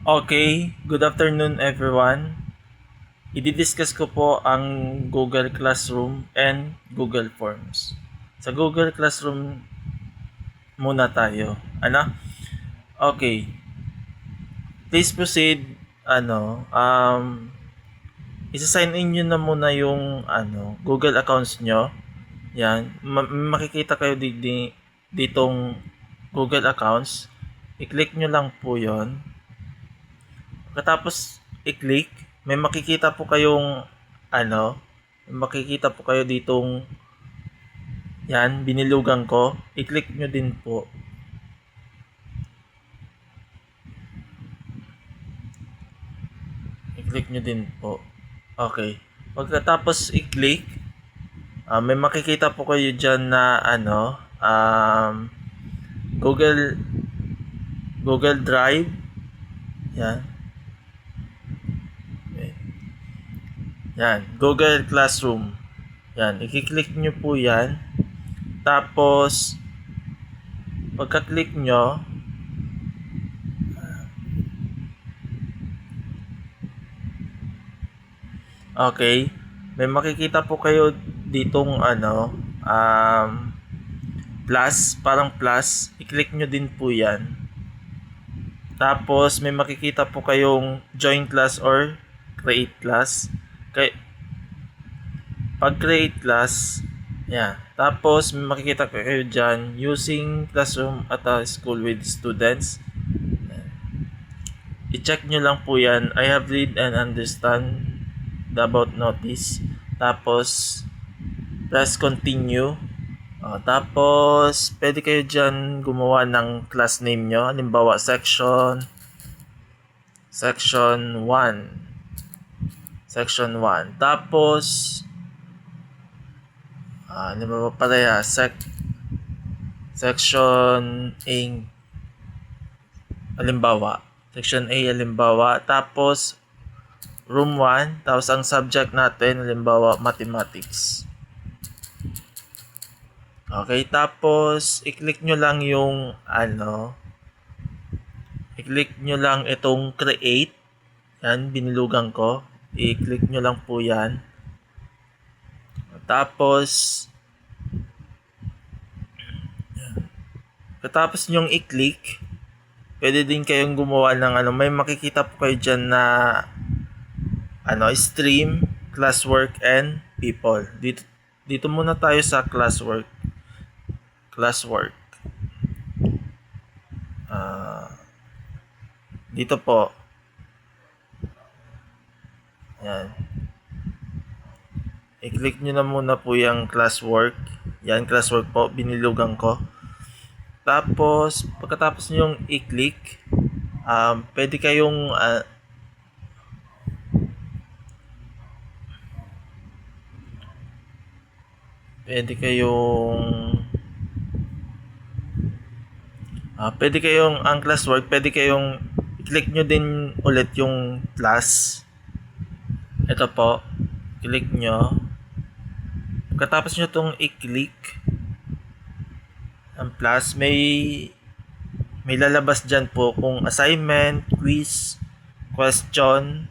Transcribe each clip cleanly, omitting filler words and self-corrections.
Okay, good afternoon everyone. Ididiscuss ko po ang Google Classroom and Google Forms. Sa Google Classroom muna tayo. Okay, please proceed. Isa-sign in nyo na muna yung Google accounts nyo. Yan, makikita kayo ditong Google accounts. I-click nyo lang po yon. Pagkatapos i-click, may makikita po kayong ditong yan, binilugan ko. I-click nyo din po. I-click nyo din po. Okay. Pagkatapos i-click, may makikita po kayo dyan na Google Drive. Yan. Yan, Google Classroom. Yan, i-click nyo po yan. Tapos, pagka-click nyo, okay, may makikita po kayo ditong plus, parang plus. I-click nyo din po yan. Tapos, may makikita po kayong join class or create class. Pag create class, yan. Tapos, may makikita kayo dyan, using classroom at a school with students. I-check nyo lang po yan. I have read and understand the about notice. Tapos, press continue. Tapos, pwede kayo dyan gumawa ng class name nyo. Halimbawa, section 1. Section 1. Tapos, halimbawa pareha, section A. Halimbawa. Tapos, room 1. Tapos, ang subject natin, halimbawa, mathematics. Okay, tapos, i-click nyo lang yung, i-click nyo lang itong create. Yan, binilugan ko. I-click nyo lang po yan. Tapos, katapos nyong i-click, pwede din kayong gumawa ng may makikita po kayo dyan na stream, classwork, and people. Dito muna tayo sa classwork. Dito po. Yan. I-click nyo na muna po yung classwork. Yan, classwork po. Binilugan ko. Tapos, pagkatapos nyo yung i-click, pwede kayong ang classwork, pwede kayong i-click nyo din ulit yung class. Ito po, click nyo. Pagkatapos nyo itong i-click ang plus, may lalabas dyan po kung assignment, quiz, question,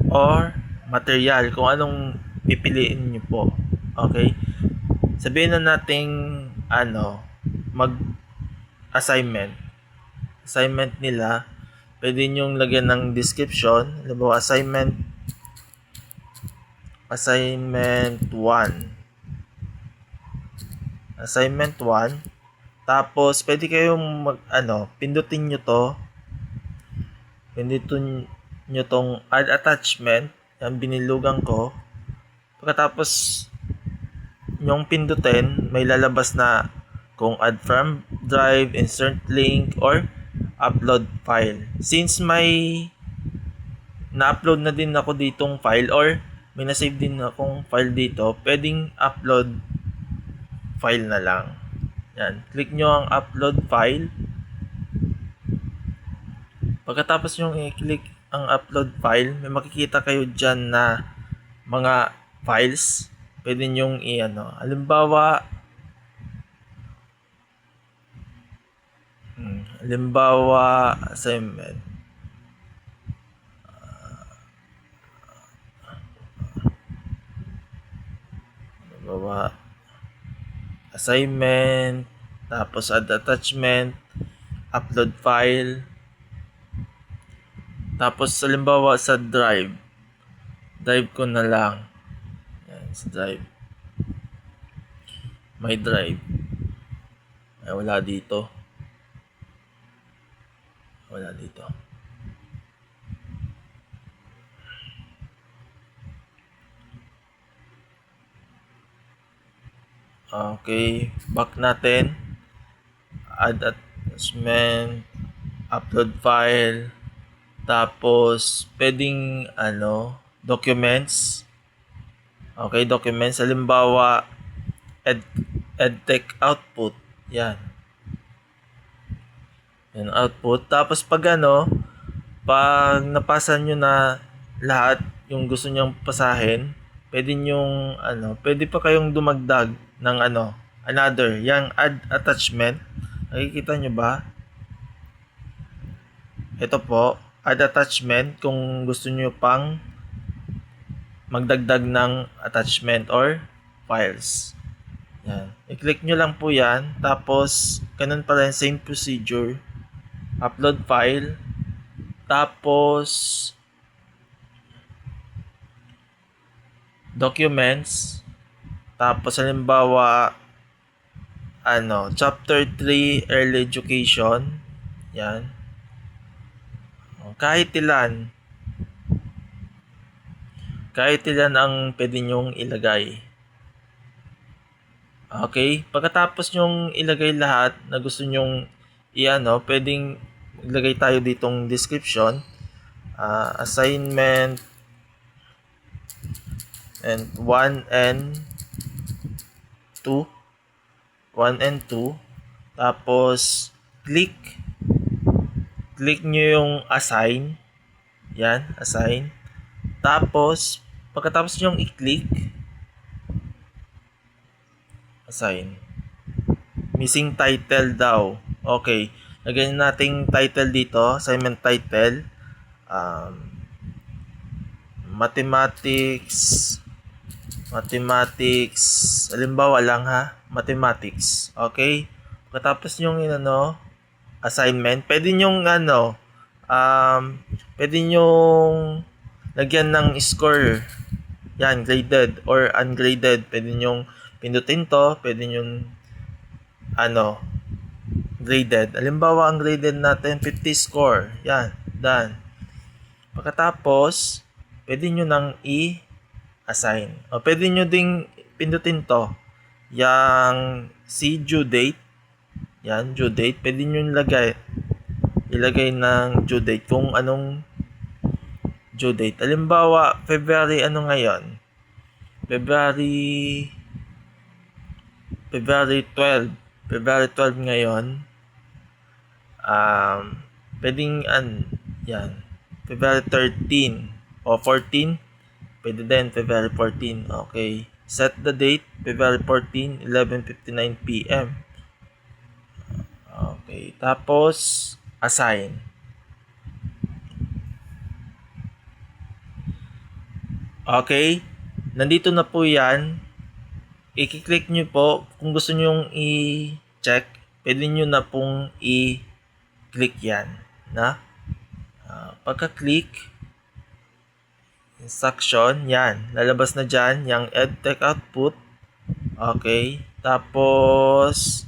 or material, kung anong pipiliin nyo po. Okay? Sabihin na nating mag-assignment nila, pwede nyong lagyan ng description. Halimbawa, assignment 1. Tapos, pwede kayong pindutin nyo tong add attachment. Yan, binilugan ko. Pagkatapos nyong pindutin, may lalabas na kung add from drive, insert link, or upload file. Since may na-upload na din ako ditong file or may na-save din akong file dito, pwedeng upload file na lang. Yan, click nyo ang upload file. Pagkatapos nyo i-click ang upload file, may makikita kayo dyan na mga files. Pwede nyo halimbawa, Halimbawa, assignment. Halimbawa, assignment, tapos add attachment, upload file, tapos halimbawa sa drive ko na lang. Yan, sa drive. My drive. Ay, wala dito. Okay, back natin. Add attachment, upload file, tapos pwedeng documents. Okay, documents. Halimbawa, edtech output. Yan output. Tapos pag napasa nyo na lahat yung gusto nyong pasahin, pwede pa kayong dumagdag ng another, yung add attachment. Nakikita nyo ba? Ito po, add attachment kung gusto nyo pang magdagdag ng attachment or files. Yan. I-click nyo lang po yan. Tapos, ganun pa rin, same procedure. Upload file. Tapos, documents. Tapos, halimbawa, chapter 3, early education. Yan. Kahit ilan ang pwede nyong ilagay. Okay? Pagkatapos nyong ilagay lahat na gusto nyong pwedeng ilagay tayo ditong description. Assignment and 1 and 2. Tapos, click nyo yung assign. Yan, assign. Tapos, pagkatapos nyong i-click, assign. Missing title daw. Okay. Lagyan nating title dito. Assignment title. Mathematics. Halimbawa lang ha. Mathematics. Okay. Pagkatapos nyong assignment, pwede nyong pwede nyong lagyan ng score. Yan, graded or ungraded. Pwede nyong pindutin to. Pwede nyong graded. Halimbawa, ang graded natin 50 score. Yan, done. Pagkatapos, pwede nyo nang i-assign. O pwede nyo ding pindutin to. Yang si due date. Yan, due date. Pwede nyo ilagay ng due date kung anong due date. Halimbawa, February ngayon? February 12. February 12 ngayon. Pwedeng yan. February 13 o 14. Pwede din February 14. Okay. Set the date, February 14, 11:59 p.m. Okay. Tapos, assign. Okay. Nandito na po yan. I-click nyo po. Kung gusto nyo i-check, pwede nyo na pong i-click yan. Pagka-click, instruction, yan. Lalabas na dyan yung edtech output. Okay. Tapos,